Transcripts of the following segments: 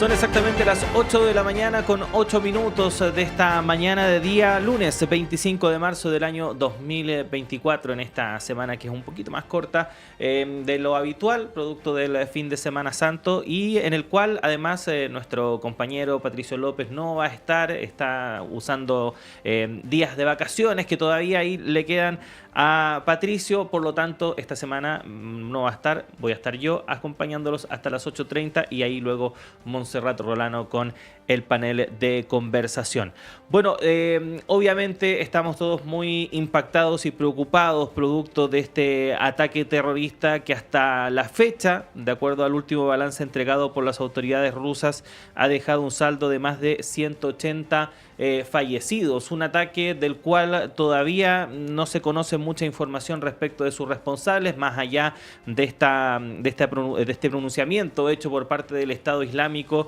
Son exactamente las 8 de la mañana con 8 minutos de esta mañana de día lunes 25 de marzo del año 2024, en esta semana que es un poquito más corta de lo habitual, producto del fin de Semana Santo, y en el cual además nuestro compañero Patricio López no va a estar, está usando días de vacaciones que todavía ahí le quedan a Patricio, por lo tanto esta semana no va a estar, voy a estar yo acompañándolos hasta las 8:30 y ahí luego Montserrat Rolano con el panel de conversación. Bueno, obviamente estamos todos muy impactados y preocupados producto de este ataque terrorista que hasta la fecha, de acuerdo al último balance entregado por las autoridades rusas, ha dejado un saldo de más de 180 fallecidos. Un ataque del cual todavía no se conoce mucha información respecto de sus responsables, más allá de este pronunciamiento hecho por parte del Estado Islámico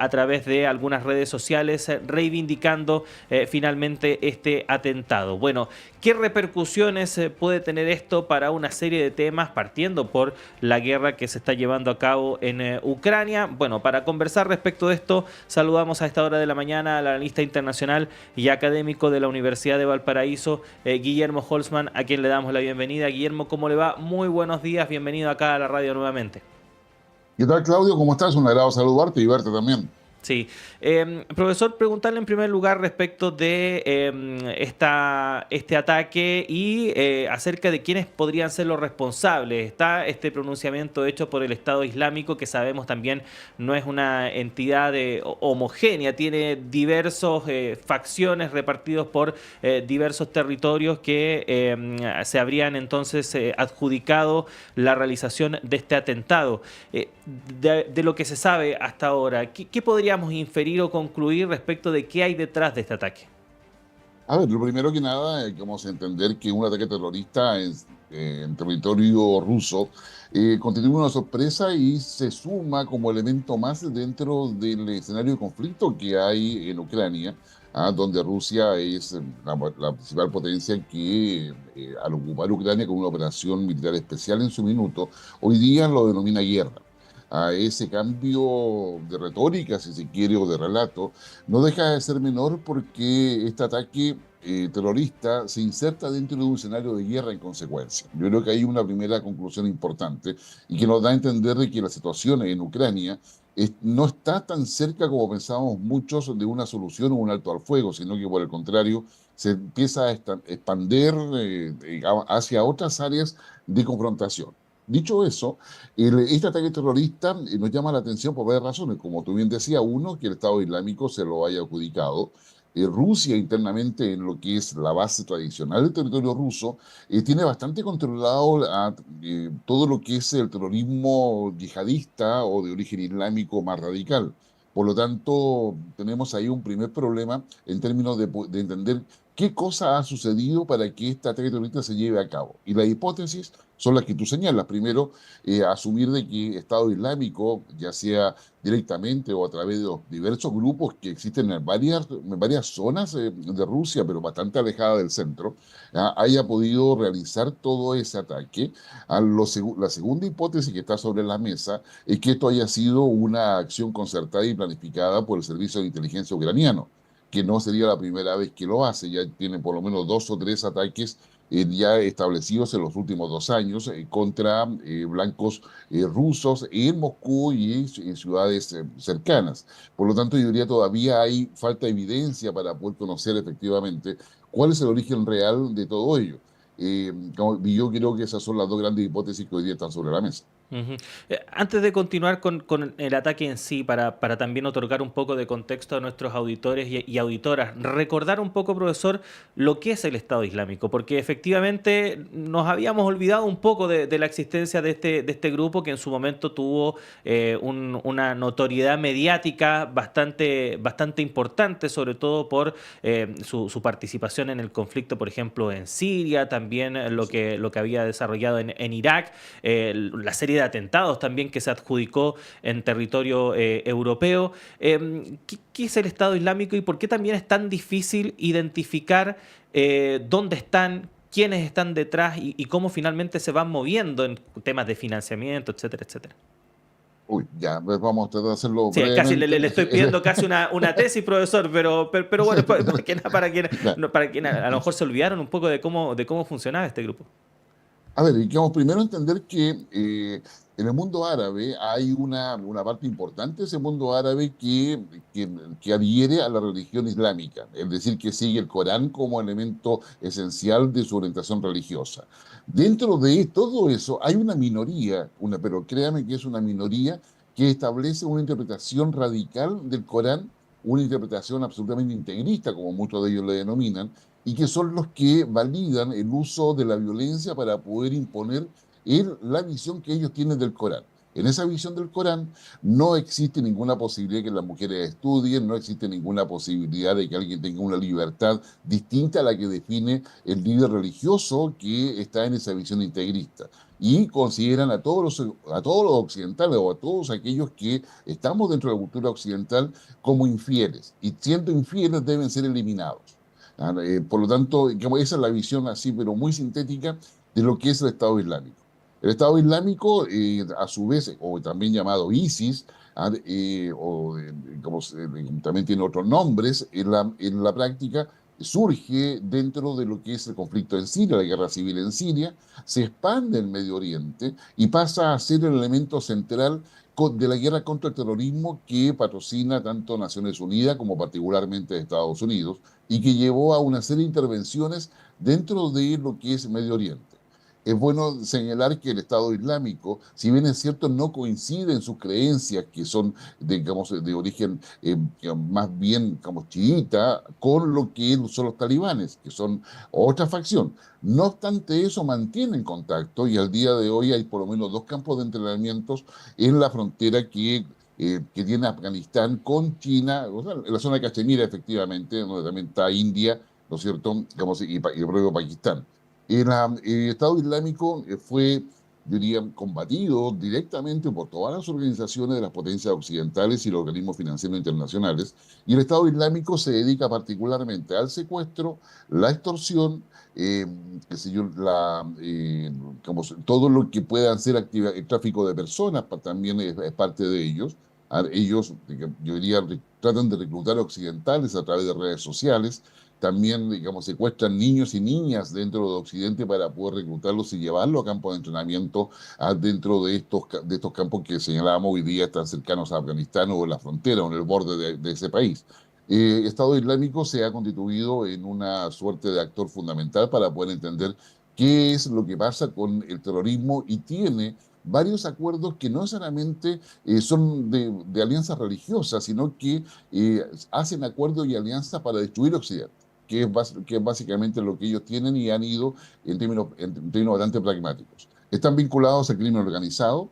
a través de algunas redes sociales reivindicando finalmente este atentado. Bueno, ¿qué repercusiones puede tener esto para una serie de temas, partiendo por la guerra que se está llevando a cabo en Ucrania? Bueno, para conversar respecto de esto, saludamos a esta hora de la mañana al analista internacional y académico de la Universidad de Valparaíso, Guillermo Holzman, a quien le damos la bienvenida. Guillermo, ¿cómo le va? Muy buenos días, bienvenido acá a la radio nuevamente. ¿Qué tal, Claudio? ¿Cómo estás? Un agrado saludarte y verte también. Sí. Profesor, preguntarle en primer lugar respecto de este ataque y acerca de quiénes podrían ser los responsables. Está este pronunciamiento hecho por el Estado Islámico, que sabemos también no es una entidad homogénea, tiene diversos facciones repartidos por diversos territorios que se habrían entonces adjudicado la realización de este atentado. De lo que se sabe hasta ahora, ¿qué podríamos inferir o concluir respecto de qué hay detrás de este ataque? A ver, lo primero que nada, vamos a entender que un ataque terrorista en territorio ruso constituye una sorpresa y se suma como elemento más dentro del escenario de conflicto que hay en Ucrania, donde Rusia es la principal potencia que, al ocupar Ucrania con una operación militar especial en su minuto, hoy día lo denomina guerra. A ese cambio de retórica, si se quiere, o de relato, no deja de ser menor porque este ataque terrorista se inserta dentro de un escenario de guerra en consecuencia. Yo creo que hay una primera conclusión importante y que nos da a entender de que la situación en Ucrania no está tan cerca como pensábamos muchos de una solución o un alto al fuego, sino que por el contrario se empieza a expandir hacia otras áreas de confrontación. Dicho eso, este ataque terrorista nos llama la atención por varias razones. Como tú bien decías, uno, que el Estado Islámico se lo haya adjudicado. Rusia internamente, en lo que es la base tradicional del territorio ruso, tiene bastante controlado todo lo que es el terrorismo yihadista o de origen islámico más radical. Por lo tanto, tenemos ahí un primer problema en términos de entender qué cosa ha sucedido para que este ataque terrorista se lleve a cabo. Y las hipótesis son las que tú señalas. Primero, asumir de que Estado Islámico, ya sea directamente o a través de los diversos grupos que existen en varias zonas de Rusia, pero bastante alejadas del centro, haya podido realizar todo ese ataque. La segunda hipótesis que está sobre la mesa es que esto haya sido una acción concertada y planificada por el Servicio de Inteligencia ucraniano, que no sería la primera vez que lo hace. Ya tiene por lo menos 2 o 3 ataques ya establecidos en los últimos 2 años contra blancos rusos en Moscú y en ciudades cercanas. Por lo tanto, yo diría todavía hay falta de evidencia para poder conocer efectivamente cuál es el origen real de todo ello. Yo creo que esas son las dos grandes hipótesis que hoy día están sobre la mesa. Uh-huh. Antes de continuar con el ataque en sí, para también otorgar un poco de contexto a nuestros auditores y auditoras, recordar un poco, profesor, lo que es el Estado Islámico, porque efectivamente nos habíamos olvidado un poco de la existencia de este grupo que en su momento tuvo una notoriedad mediática bastante importante, sobre todo por su participación en el conflicto, por ejemplo, en Siria, también lo que había desarrollado en Irak, la serie de atentados también que se adjudicó en territorio europeo. ¿Qué es el Estado Islámico y por qué también es tan difícil identificar dónde están, quiénes están detrás y cómo finalmente se van moviendo en temas de financiamiento, etcétera, etcétera? Uy, ya, pues vamos a tratar de hacerlo Sí, casi brevemente. le estoy pidiendo casi una tesis, profesor, pero bueno, para que, para que, Claro. no, para que a lo mejor se olvidaron un poco de cómo funcionaba este grupo. A ver, digamos, primero entender que en el mundo árabe hay una parte importante de ese mundo árabe que adhiere a la religión islámica, es decir, que sigue el Corán como elemento esencial de su orientación religiosa. Dentro de todo eso hay una minoría, pero créame que es una minoría que establece una interpretación radical del Corán, una interpretación absolutamente integrista, como muchos de ellos le denominan, y que son los que validan el uso de la violencia para poder imponer la visión que ellos tienen del Corán. En esa visión del Corán no existe ninguna posibilidad de que las mujeres estudien, no existe ninguna posibilidad de que alguien tenga una libertad distinta a la que define el líder religioso que está en esa visión integrista. Y consideran a todos los occidentales o a todos aquellos que estamos dentro de la cultura occidental como infieles. Y siendo infieles deben ser eliminados. Por lo tanto, digamos, esa es la visión así, pero muy sintética de lo que es el Estado Islámico. El Estado Islámico, a su vez, o también llamado ISIS, también tiene otros nombres, en la práctica surge dentro de lo que es el conflicto en Siria, la guerra civil en Siria, se expande en Medio Oriente y pasa a ser el elemento central de la guerra contra el terrorismo que patrocina tanto Naciones Unidas como particularmente Estados Unidos y que llevó a una serie de intervenciones dentro de lo que es Medio Oriente. Es bueno señalar que el Estado Islámico, si bien es cierto, no coincide en sus creencias, que son digamos, de origen más bien como chiita, con lo que son los talibanes, que son otra facción. No obstante eso, mantienen contacto y al día de hoy hay por lo menos dos campos de entrenamientos en la frontera que tiene Afganistán con China, o sea, en la zona de Cachemira, efectivamente, donde también está India, ¿no es cierto? Digamos, y el propio Pakistán. El Estado Islámico fue, yo diría, combatido directamente por todas las organizaciones de las potencias occidentales y los organismos financieros internacionales, y el Estado Islámico se dedica particularmente al secuestro, la extorsión, eh, qué sé yo, todo lo que puedan ser el tráfico de personas también es parte de ellos. Ellos, yo diría, tratan de reclutar occidentales a través de redes sociales. También, digamos, secuestran niños y niñas dentro de Occidente para poder reclutarlos y llevarlos a campos de entrenamiento dentro de estos campos que señalábamos hoy día están cercanos a Afganistán o en la frontera o en el borde de ese país. Estado Islámico se ha constituido en una suerte de actor fundamental para poder entender qué es lo que pasa con el terrorismo y tiene varios acuerdos que no necesariamente son de alianzas religiosas, sino que hacen acuerdos y alianzas para destruir Occidente, que es básicamente lo que ellos tienen y han ido en términos bastante pragmáticos. Están vinculados al crimen organizado,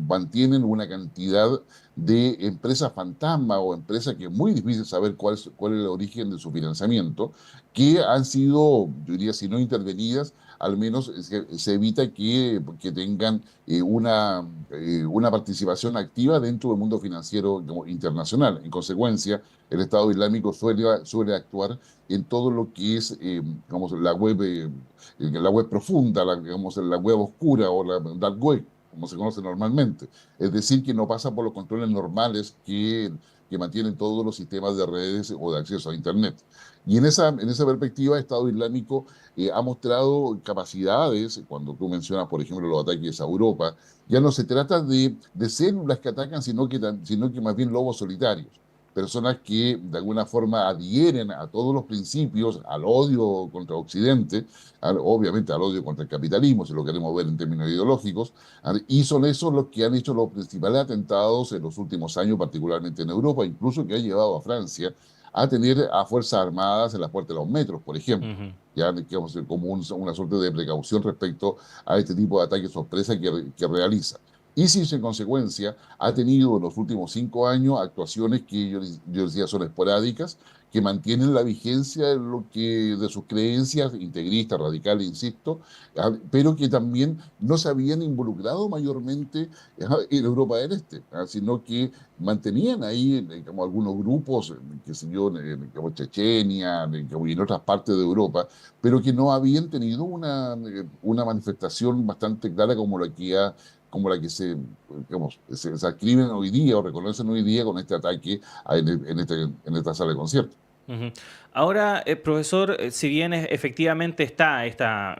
mantienen una cantidad de empresas fantasma o empresas que es muy difícil saber cuál es el origen de su financiamiento, que han sido, yo diría, si no intervenidas, al menos se evita que tengan una participación activa dentro del mundo financiero internacional. En consecuencia, el Estado Islámico suele actuar en todo lo que es digamos, la web profunda, digamos, la web oscura o la dark web, como se conoce normalmente. Es decir, que no pasa por los controles normales que mantienen todos los sistemas de redes o de acceso a Internet. Y en esa perspectiva, el Estado Islámico ha mostrado capacidades, cuando tú mencionas, por ejemplo, los ataques a Europa, ya no se trata de células que atacan, sino que más bien lobos solitarios, personas que de alguna forma adhieren a todos los principios, al odio contra Occidente, obviamente al odio contra el capitalismo, si lo queremos ver en términos ideológicos, y son esos los que han hecho los principales atentados en los últimos años, particularmente en Europa, incluso que ha llevado a Francia a tener a Fuerzas Armadas en las puertas de los metros, por ejemplo, Ujú. ya digamos, como una suerte de precaución respecto a este tipo de ataques sorpresa que realiza. ISIS, en consecuencia, ha tenido en los últimos 5 años actuaciones que yo decía son esporádicas, que mantienen la vigencia de sus creencias integristas, radicales, insisto, pero que también no se habían involucrado mayormente en Europa del Este, sino que mantenían ahí como algunos grupos, qué sé yo, como Chechenia, como y en otras partes de Europa, pero que no habían tenido una manifestación bastante clara como la que ha como la que se adscriben hoy día o reconocen hoy día con este ataque en esta sala de concierto. Ujú. Ahora, profesor, si bien efectivamente está esta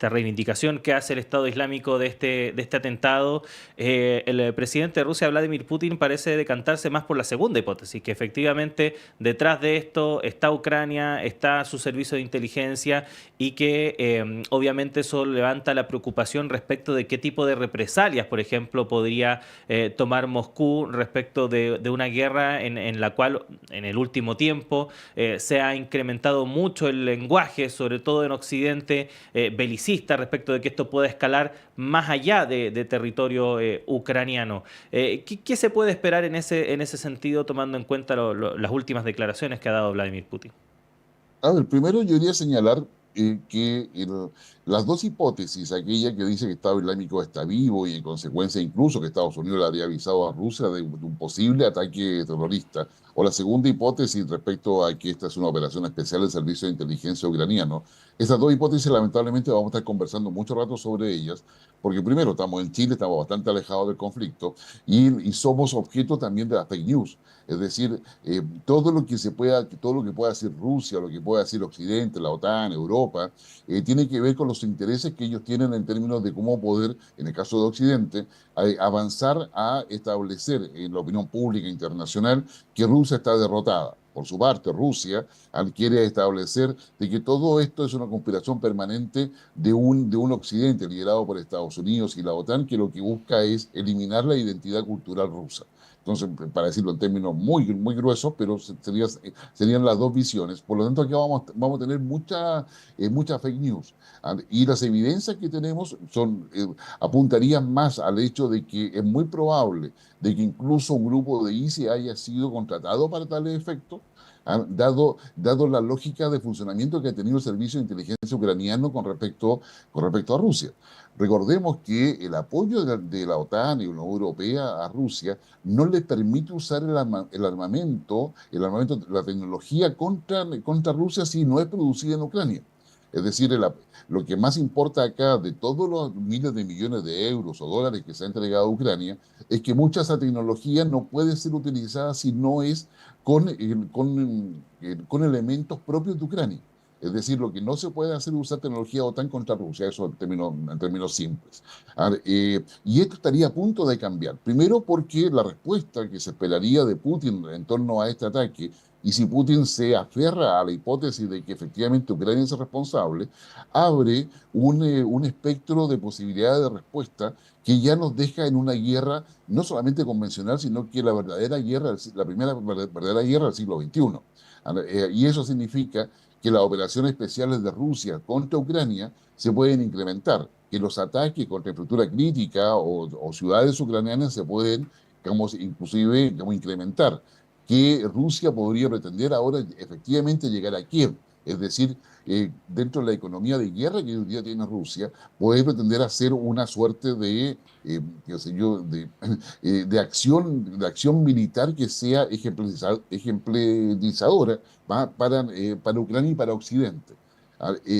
reivindicación que hace el Estado Islámico de este atentado, el presidente de Rusia, Vladimir Putin, parece decantarse más por la segunda hipótesis, que efectivamente detrás de esto está Ucrania, está su servicio de inteligencia y que obviamente eso levanta la preocupación respecto de qué tipo de represalias, por ejemplo, podría tomar Moscú respecto de una guerra en la cual en el último tiempo se ha incrementado mucho el lenguaje, sobre todo en Occidente, belicista respecto de que esto pueda escalar más allá de territorio ucraniano. ¿Qué se puede esperar en ese sentido, tomando en cuenta las últimas declaraciones que ha dado Vladimir Putin? A ver, primero yo iría a señalar que las dos hipótesis, aquella que dice que el Estado Islámico está vivo y en consecuencia incluso que Estados Unidos le habría avisado a Rusia de un posible ataque terrorista, o la segunda hipótesis respecto a que esta es una operación especial del Servicio de Inteligencia ucraniano, esas dos hipótesis lamentablemente vamos a estar conversando mucho rato sobre ellas, porque primero estamos en Chile, estamos bastante alejados del conflicto y somos objeto también de las fake news. Es decir, todo lo que pueda hacer Rusia, lo que pueda hacer Occidente, la OTAN, Europa, tiene que ver con los intereses que ellos tienen en términos de cómo poder, en el caso de Occidente, avanzar a establecer en la opinión pública internacional que Rusia está derrotada. Por su parte, Rusia quiere establecer de que todo esto es una conspiración permanente de un Occidente liderado por Estados Unidos y la OTAN, que lo que busca es eliminar la identidad cultural rusa. Entonces, para decirlo en términos muy gruesos, pero serían las dos visiones. Por lo tanto, aquí vamos a tener mucha fake news. Y las evidencias que tenemos apuntarían más al hecho de que es muy probable de que incluso un grupo de ISIS haya sido contratado para tales efectos, dado la lógica de funcionamiento que ha tenido el servicio de inteligencia ucraniano con respecto a Rusia. Recordemos que el apoyo de la OTAN y la Unión Europea a Rusia no le permite usar el armamento, la tecnología contra Rusia si no es producida en Ucrania. Es decir, lo que más importa acá de todos los miles de millones de euros o dólares que se ha entregado a Ucrania es que mucha de esa tecnología no puede ser utilizada si no es con elementos propios de Ucrania. Es decir, lo que no se puede hacer es usar tecnología OTAN contra Rusia, eso en términos simples. Y esto estaría a punto de cambiar. Primero porque la respuesta que se esperaría de Putin en torno a este ataque, y si Putin se aferra a la hipótesis de que efectivamente Ucrania es responsable, abre un espectro de posibilidades de respuesta que ya nos deja en una guerra no solamente convencional, sino que la primera verdadera guerra del siglo XXI. Y eso significa que las operaciones especiales de Rusia contra Ucrania se pueden incrementar, que los ataques contra infraestructura crítica o ciudades ucranianas se pueden, inclusive, incrementar, que Rusia podría pretender ahora efectivamente llegar a Kiev. Es decir, dentro de la economía de guerra que hoy día tiene Rusia, puede pretender hacer una suerte qué sé yo, de acción militar que sea ejemplarizadora para Ucrania y para Occidente.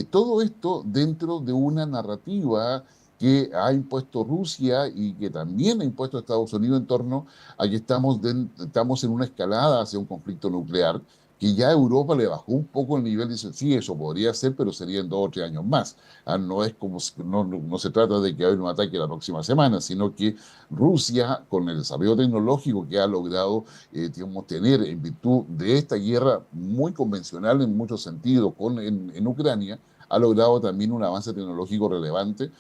Todo esto dentro de una narrativa que ha impuesto Rusia y que también ha impuesto Estados Unidos en torno a que estamos en una escalada hacia un conflicto nuclear, que ya Europa le bajó un poco el nivel, dice, sí, eso podría ser, pero sería en 2 o 3 años más. No es como, no se trata de que haya un ataque la próxima semana, sino que Rusia, con el desarrollo tecnológico que ha logrado, digamos, tener en virtud de esta guerra muy convencional en muchos sentidos en Ucrania, ha logrado también un avance tecnológico relevante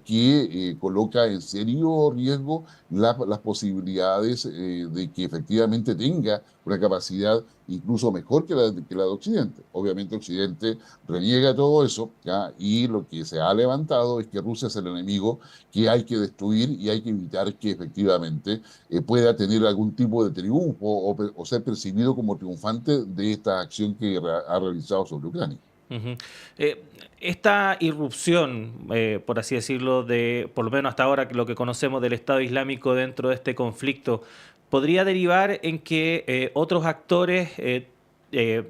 que coloca en serio riesgo las posibilidades de que efectivamente tenga una capacidad incluso mejor que la de Occidente. Obviamente Occidente reniega todo eso, ¿ya? Y lo que se ha levantado es que Rusia es el enemigo que hay que destruir y hay que evitar que efectivamente pueda tener algún tipo de triunfo o ser percibido como triunfante de esta acción que ha realizado sobre Ucrania. Ujú. Esta irrupción, por así decirlo, por lo menos hasta ahora, lo que conocemos del Estado Islámico dentro de este conflicto, ¿podría derivar en que otros actores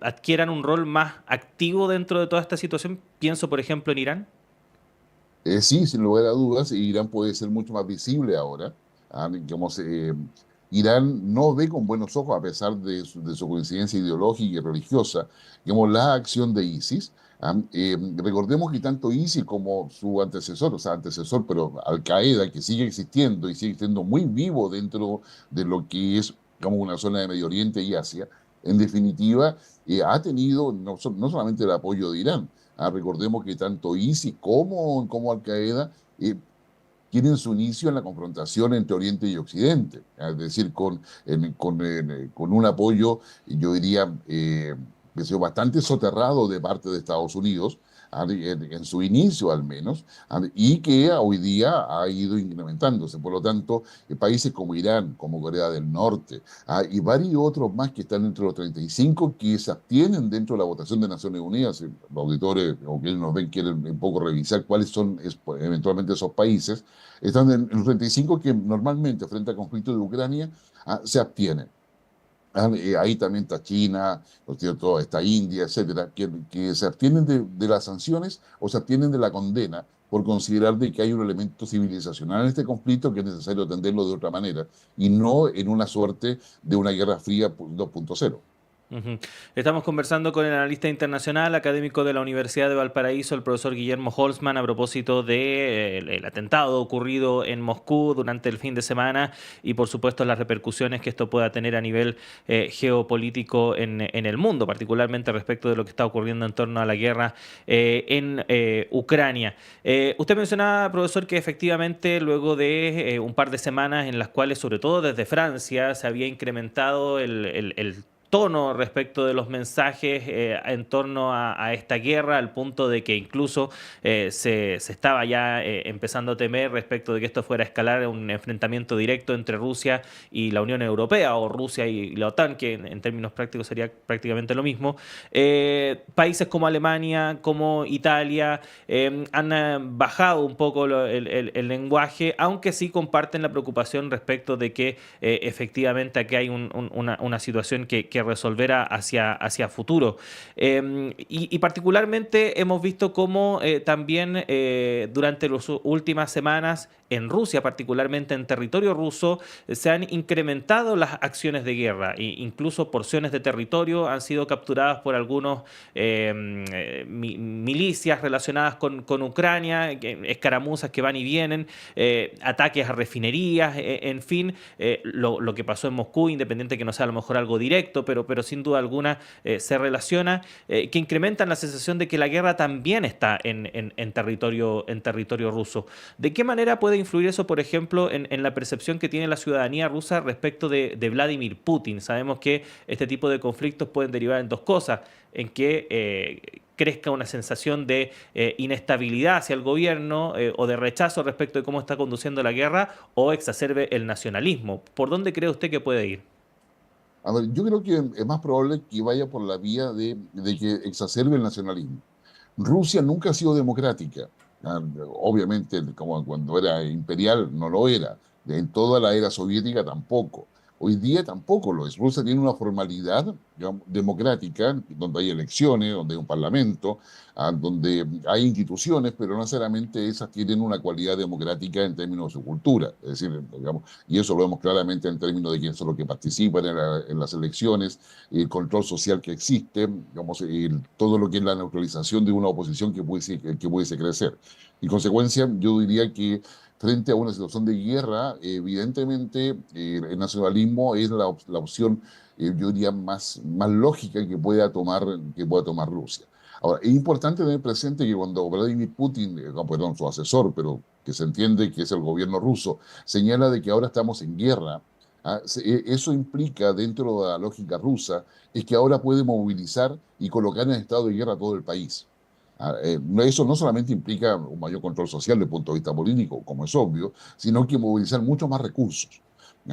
adquieran un rol más activo dentro de toda esta situación? Pienso, por ejemplo, en Irán. Sí, sin lugar a dudas, Irán puede ser mucho más visible ahora. Digamos, Irán no ve con buenos ojos, a pesar de su coincidencia ideológica y religiosa, digamos, la acción de ISIS. Recordemos que tanto ISIS como su antecesor, o sea, antecesor, pero Al-Qaeda, que sigue existiendo y sigue siendo muy vivo dentro de lo que es, digamos, una zona de Medio Oriente y Asia, en definitiva, ha tenido no solamente el apoyo de Irán. Recordemos que tanto ISIS como Al-Qaeda tienen su inicio en la confrontación entre Oriente y Occidente, es decir, con un apoyo, yo diría, que ha sido bastante soterrado de parte de Estados Unidos, en su inicio al menos, y que hoy día ha ido incrementándose. Por lo tanto, países como Irán, como Corea del Norte, y varios otros más que están entre los 35 que se abstienen dentro de la votación de Naciones Unidas. Si los auditores o quienes nos ven quieren un poco revisar cuáles son eventualmente esos países, están en los 35 que normalmente frente al conflicto de Ucrania se abstienen. Ahí también está China, ¿no es cierto? Está India, etcétera, que se abstienen de las sanciones o se abstienen de la condena por considerar de que hay un elemento civilizacional en este conflicto que es necesario atenderlo de otra manera y no en una suerte de una guerra fría 2.0. Ujú. Estamos conversando con el analista internacional, académico de la Universidad de Valparaíso, el profesor Guillermo Holzman, a propósito de, el atentado ocurrido en Moscú durante el fin de semana y, por supuesto, las repercusiones que esto pueda tener a nivel geopolítico en el mundo, particularmente respecto de lo que está ocurriendo en torno a la guerra en Ucrania. Usted mencionaba, profesor, que efectivamente luego de un par de semanas en las cuales, sobre todo desde Francia, se había incrementado el tono respecto de los mensajes en torno a esta guerra, al punto de que incluso se estaba ya empezando a temer respecto de que esto fuera a escalar a un enfrentamiento directo entre Rusia y la Unión Europea, o Rusia y la OTAN, que en términos prácticos sería prácticamente lo mismo. Países como Alemania, como Italia, han bajado un poco el lenguaje, aunque sí comparten la preocupación respecto de que efectivamente aquí hay una situación que resolver hacia futuro. Y particularmente hemos visto cómo también durante las últimas semanas en Rusia, particularmente en territorio ruso, se han incrementado las acciones de guerra. E incluso porciones de territorio han sido capturadas por algunos milicias relacionadas con Ucrania, escaramuzas que van y vienen, ataques a refinerías, en fin, lo que pasó en Moscú, independiente que no sea a lo mejor algo directo, pero sin duda alguna se relaciona, que incrementan la sensación de que la guerra también está en territorio ruso. ¿De qué manera puede influir eso, por ejemplo, en la percepción que tiene la ciudadanía rusa respecto de Vladimir Putin? Sabemos que este tipo de conflictos pueden derivar en dos cosas, en que crezca una sensación de inestabilidad hacia el gobierno o de rechazo respecto de cómo está conduciendo la guerra, o exacerbe el nacionalismo. ¿Por dónde cree usted que puede ir? A ver, yo creo que es más probable que vaya por la vía de que exacerbe el nacionalismo. Rusia nunca ha sido democrática. Obviamente, como cuando era imperial, no lo era. En toda la era soviética tampoco. Hoy día tampoco lo es. Rusia tiene una formalidad, digamos, democrática, donde hay elecciones, donde hay un parlamento, donde hay instituciones, pero no necesariamente esas tienen una cualidad democrática en términos de su cultura. Es decir, digamos, y eso lo vemos claramente en términos de quiénes son los que participan en las elecciones, el control social que existe, digamos, todo lo que es la neutralización de una oposición que pudiese crecer. En consecuencia, yo diría que frente a una situación de guerra, evidentemente el nacionalismo es la opción, yo diría, más lógica que pueda tomar Rusia. Ahora, es importante tener presente que cuando Vladimir Putin, no, perdón, su asesor, pero que se entiende que es el gobierno ruso, señala de que ahora estamos en guerra. Eso implica, dentro de la lógica rusa, es que ahora puede movilizar y colocar en estado de guerra a todo el país. Eso no solamente implica un mayor control social desde el punto de vista político, como es obvio, sino que movilizar muchos más recursos.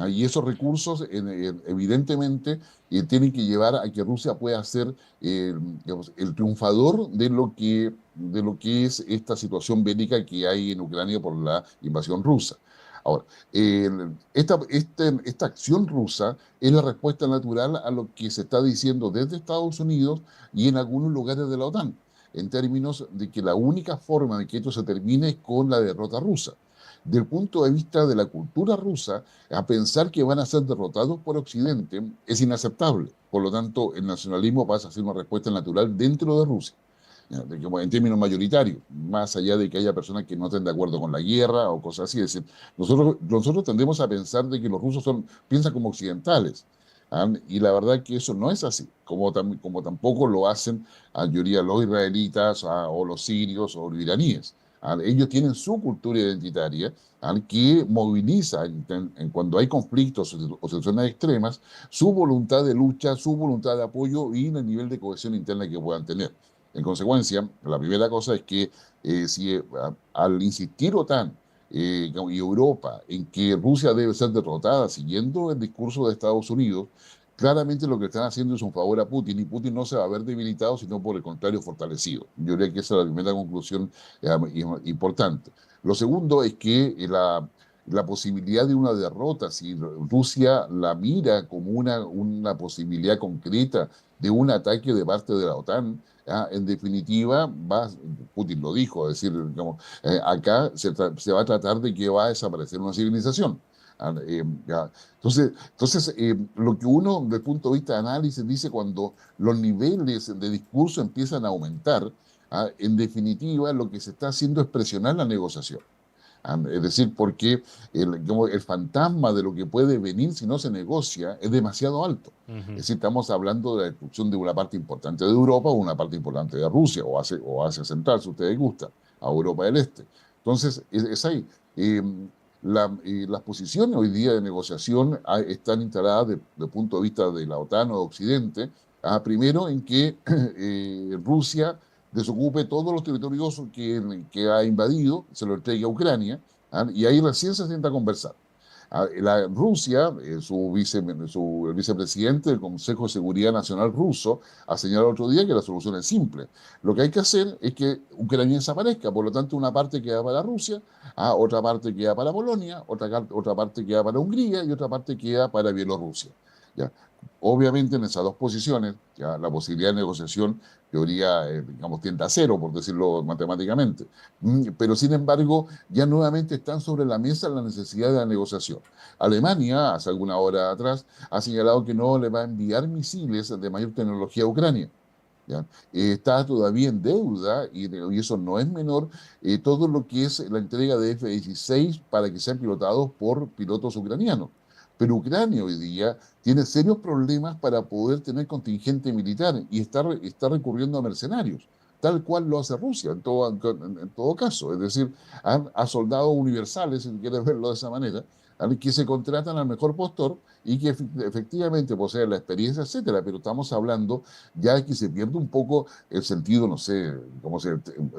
Y esos recursos, evidentemente, tienen que llevar a que Rusia pueda ser, digamos, el triunfador de lo que es esta situación bélica que hay en Ucrania por la invasión rusa. Ahora, esta acción rusa es la respuesta natural a lo que se está diciendo desde Estados Unidos y en algunos lugares de la OTAN. en términos de que la única forma de que esto se termine es con la derrota rusa. Del punto de vista de la cultura rusa, a pensar que van a ser derrotados por Occidente es inaceptable. Por lo tanto, el nacionalismo pasa a ser una respuesta natural dentro de Rusia, en términos mayoritarios, más allá de que haya personas que no estén de acuerdo con la guerra o cosas así. Es decir, nosotros tendemos a pensar de que los rusos piensan como occidentales. Y la verdad que eso no es así, como tampoco lo hacen a mayoría los israelitas o los sirios o los iraníes. Ellos tienen su cultura identitaria que moviliza cuando hay conflictos o situaciones extremas su voluntad de lucha, su voluntad de apoyo y el nivel de cohesión interna que puedan tener. En consecuencia, la primera cosa es que si al insistir OTAN y Europa en que Rusia debe ser derrotada siguiendo el discurso de Estados Unidos, claramente lo que están haciendo es un favor a Putin y Putin no se va a ver debilitado, sino por el contrario fortalecido. Yo creo que esa es la primera conclusión importante. Lo segundo es que la posibilidad de una derrota, si Rusia la mira como una posibilidad concreta de un ataque de parte de la OTAN, en definitiva, Putin lo dijo, es decir, acá se va a tratar de que va a desaparecer una civilización. Entonces, lo que uno, desde el punto de vista de análisis, dice cuando los niveles de discurso empiezan a aumentar, en definitiva, lo que se está haciendo es presionar la negociación. Es decir, porque el fantasma de lo que puede venir si no se negocia es demasiado alto. Es decir, estamos hablando de la destrucción de una parte importante de Europa o una parte importante de Rusia o Asia Central, si ustedes gustan, a Europa del Este. Entonces, es ahí. Las posiciones hoy día de negociación están instaladas desde el punto de vista de la OTAN o de Occidente, primero en que Rusia desocupe todos los territorios que ha invadido, se lo entregue a Ucrania, y ahí recién se sienta a conversar. Rusia, el vicepresidente del Consejo de Seguridad Nacional ruso, ha señalado otro día que la solución es simple. Lo que hay que hacer es que Ucrania desaparezca, por lo tanto una parte queda para Rusia, otra parte queda para Polonia, otra parte queda para Hungría y otra parte queda para Bielorrusia. ¿Ya? Obviamente en esas dos posiciones, ya, la posibilidad de negociación teoría, tiende a cero, por decirlo matemáticamente. Pero sin embargo, ya nuevamente están sobre la mesa la necesidad de la negociación. Alemania, hace alguna hora atrás, ha señalado que no le va a enviar misiles de mayor tecnología a Ucrania. ¿Ya? Está todavía en deuda, y eso no es menor, todo lo que es la entrega de F-16 para que sean pilotados por pilotos ucranianos. Pero Ucrania hoy día tiene serios problemas para poder tener contingente militar y está recurriendo a mercenarios, tal cual lo hace Rusia en todo caso. Es decir, a soldados universales, si quieres verlo de esa manera, que se contratan al mejor postor y que efectivamente poseen la experiencia, etcétera. Pero estamos hablando ya de que se pierde un poco el sentido, no sé,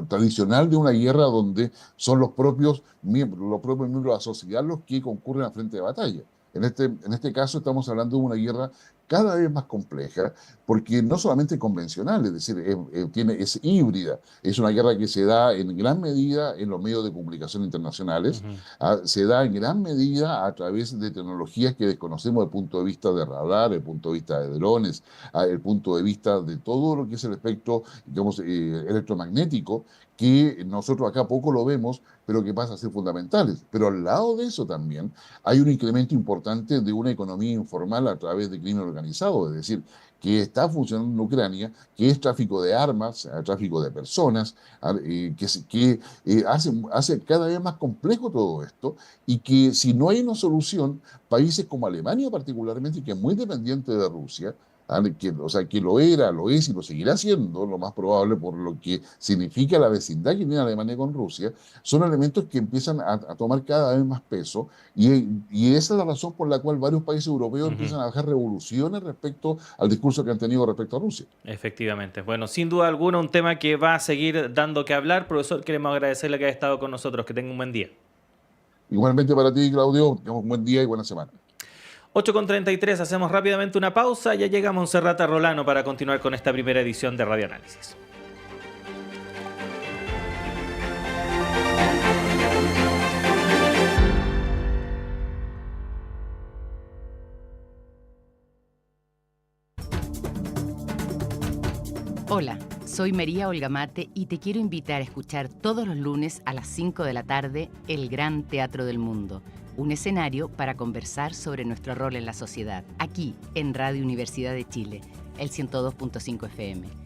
tradicional de una guerra donde son los propios miembros de la sociedad los que concurren al frente de batalla. En este caso estamos hablando de una guerra cada vez más compleja, porque no solamente convencional, es decir, es híbrida. Es una guerra que se da en gran medida en los medios de comunicación internacionales, se da en gran medida a través de tecnologías que desconocemos desde el punto de vista de radar, el punto de vista de drones, el punto de vista de todo lo que es el espectro, electromagnético, que nosotros acá poco lo vemos, pero que pasa a ser fundamentales. Pero al lado de eso también hay un incremento importante de una economía informal a través de crimen organizado, es decir, que está funcionando en Ucrania, que es tráfico de armas, tráfico de personas, que hace cada vez más complejo todo esto, y que si no hay una solución, países como Alemania particularmente, que es muy dependiente de Rusia, que lo era, lo es y lo seguirá siendo, lo más probable por lo que significa la vecindad que tiene Alemania con Rusia, son elementos que empiezan a tomar cada vez más peso, y esa es la razón por la cual varios países europeos empiezan a bajar revoluciones respecto al discurso que han tenido respecto a Rusia. Efectivamente. Bueno, sin duda alguna un tema que va a seguir dando que hablar. Profesor, queremos agradecerle que haya estado con nosotros. Que tenga un buen día. Igualmente para ti, Claudio, un buen día y buena semana. 8:33, hacemos rápidamente una pausa. Ya llega Monserrata Rolano para continuar con esta primera edición de Radio Análisis. Hola, Soy María Olga Mate y te quiero invitar a escuchar todos los lunes a las 5 de la tarde El Gran Teatro del Mundo, un escenario para conversar sobre nuestro rol en la sociedad, aquí en Radio Universidad de Chile, el 102.5 FM.